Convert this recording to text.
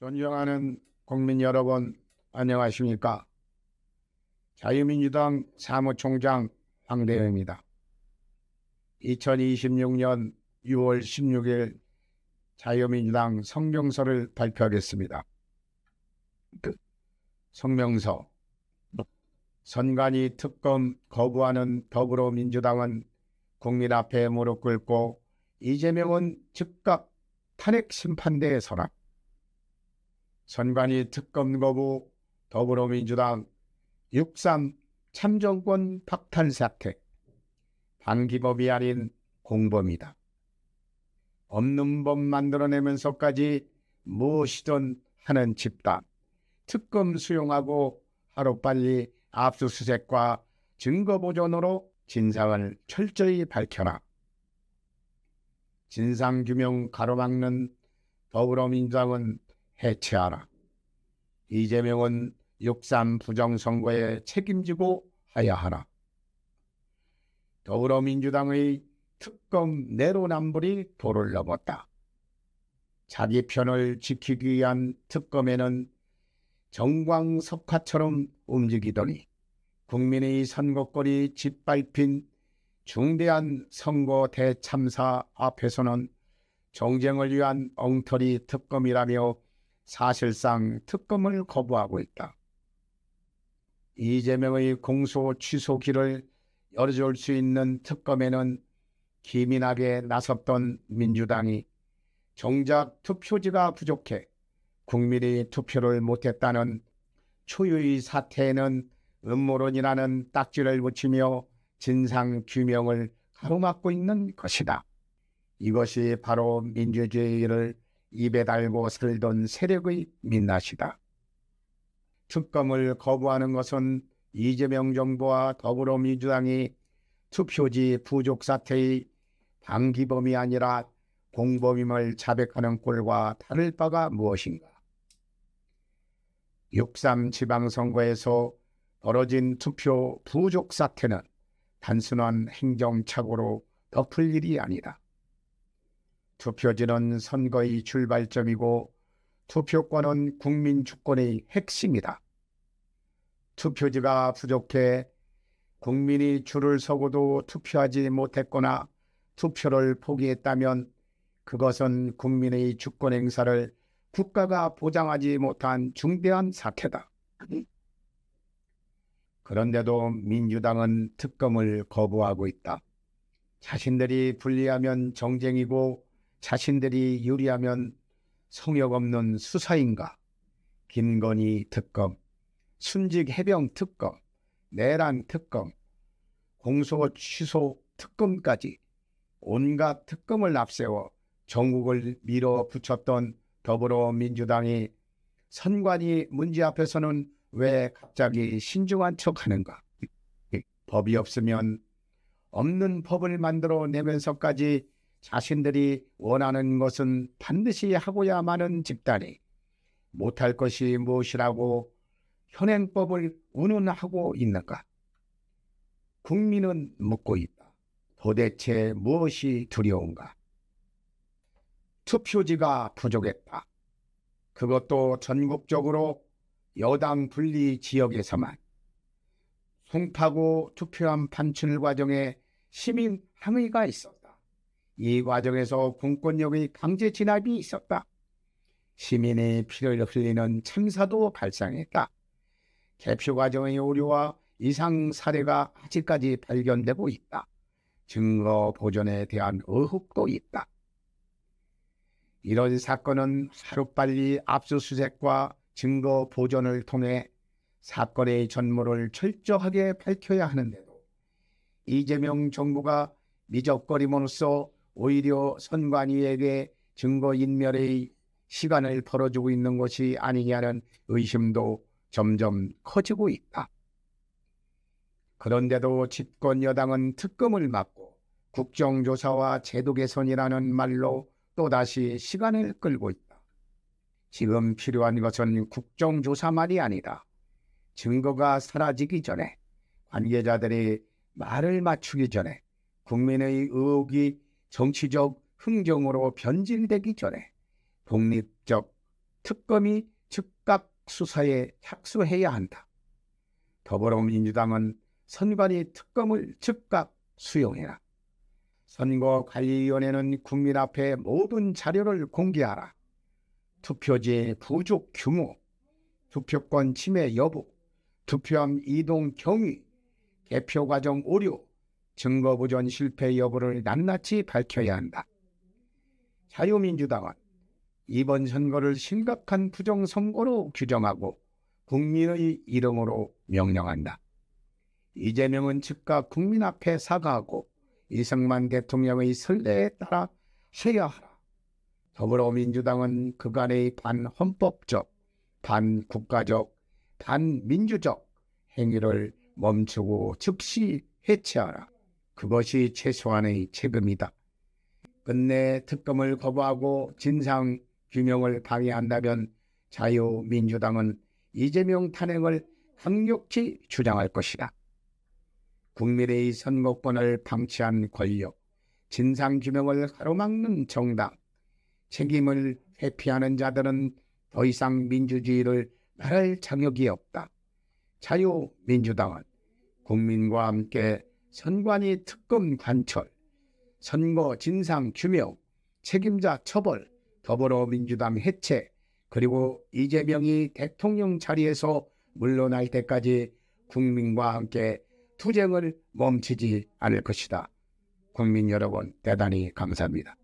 존경하는 국민 여러분, 안녕하십니까? 자유민주당 사무총장 황대영입니다. 2026년 6월 16일 자유민주당 성명서를 발표하겠습니다. 성명서. 선관위 특검 거부하는 더불어민주당은 국민 앞에 무릎 꿇고 이재명은 즉각 탄핵 심판대에 서라. 선관위 특검 거부, 더불어민주당 6.3 참정권 박탈 사태, 반기법이 아닌 공범이다. 없는 법 만들어내면서까지 무엇이든 하는 집단, 특검 수용하고 하루빨리 압수수색과 증거보존으로 진상을 철저히 밝혀라. 진상규명 가로막는 더불어민주당은 해체하라. 이재명은 6.3 부정선거에 책임지고 하야하라. 더불어민주당의 특검 내로남불이 도를 넘었다. 자기 편을 지키기 위한 특검에는 정광석화처럼 움직이더니 국민의 선거권이 짓밟힌 중대한 선거 대참사 앞에서는 정쟁을 위한 엉터리 특검이라며 사실상 특검을 거부하고 있다. 이재명의 공소 취소기를 열어줄 수 있는 특검에는 기민하게 나섰던 민주당이 정작 투표지가 부족해 국민이 투표를 못했다는 초유의 사태에는 음모론이라는 딱지를 붙이며 진상규명을 가로막고 있는 것이다. 이것이 바로 민주주의를 입에 달고 살던 세력의 민낯이다. 특검을 거부하는 것은 이재명 정부와 더불어민주당이 투표지 부족 사태의 방기범이 아니라 공범임을 자백하는 꼴과 다를 바가 무엇인가. 6.3 지방선거에서 벌어진 투표 부족 사태는 단순한 행정착오로 덮을 일이 아니다. 투표지는 선거의 출발점이고 투표권은 국민 주권의 핵심이다. 투표지가 부족해 국민이 줄을 서고도 투표하지 못했거나 투표를 포기했다면 그것은 국민의 주권 행사를 국가가 보장하지 못한 중대한 사태다. 그런데도 민주당은 특검을 거부하고 있다. 자신들이 불리하면 정쟁이고 자신들이 유리하면 성역 없는 수사인가. 김건희 특검, 순직 해병 특검, 내란 특검, 공소 취소 특검까지 온갖 특검을 앞세워 전국을 밀어붙였던 더불어민주당이 선관위 문제 앞에서는 왜 갑자기 신중한 척하는가. 법이 없으면 없는 법을 만들어 내면서까지 자신들이 원하는 것은 반드시 하고야 마는 집단이 못할 것이 무엇이라고 현행법을 운운하고 있는가. 국민은 묻고 있다. 도대체 무엇이 두려운가. 투표지가 부족했다. 그것도 전국적으로 여당 분리 지역에서만. 송파구 투표함 판출 과정에 시민 항의가 있었다. 이 과정에서 공권력의 강제 진압이 있었다. 시민의 피를 흘리는 참사도 발생했다. 개표 과정의 오류와 이상 사례가 아직까지 발견되고 있다. 증거 보존에 대한 의혹도 있다. 이런 사건은 하루빨리 압수수색과 증거 보존을 통해 사건의 전모를 철저하게 밝혀야 하는데도 이재명 정부가 미적거림으로써 오히려 선관위에게 증거인멸의 시간을 벌어주고 있는 것이 아니냐는 의심도 점점 커지고 있다. 그런데도 집권 여당은 특검을 막고 국정조사와 제도 개선이라는 말로 또다시 시간을 끌고 있다. 지금 필요한 것은 국정조사만이 아니다. 증거가 사라지기 전에, 관계자들이 말을 맞추기 전에, 국민의 의혹이 정치적 흥정으로 변질되기 전에 독립적 특검이 즉각 수사에 착수해야 한다. 더불어민주당은 선관위 특검을 즉각 수용해라. 선거관리위원회는 국민 앞에 모든 자료를 공개하라. 투표지의 부족 규모, 투표권 침해 여부, 투표함 이동 경위, 개표 과정 오류, 증거 보존 실패 여부를 낱낱이 밝혀야 한다. 자유민주당은 이번 선거를 심각한 부정선거로 규정하고 국민의 이름으로 명령한다. 이재명은 즉각 국민 앞에 사과하고 이승만 대통령의 선례에 따라 해야 하라. 더불어민주당은 그간의 반헌법적, 반국가적, 반민주적 행위를 멈추고 즉시 해체하라. 그것이 최소한의 책임이다. 끝내 특검을 거부하고 진상규명을 방해한다면 자유민주당은 이재명 탄핵을 강력히 주장할 것이다. 국민의 선거권을 방치한 권력, 진상규명을 가로막는 정당, 책임을 회피하는 자들은 더 이상 민주주의를 말할 자격이 없다. 자유민주당은 국민과 함께 선관위 특검 관철, 선거 진상 규명, 책임자 처벌, 더불어민주당 해체, 그리고 이재명이 대통령 자리에서 물러날 때까지 국민과 함께 투쟁을 멈추지 않을 것이다. 국민 여러분, 대단히 감사합니다.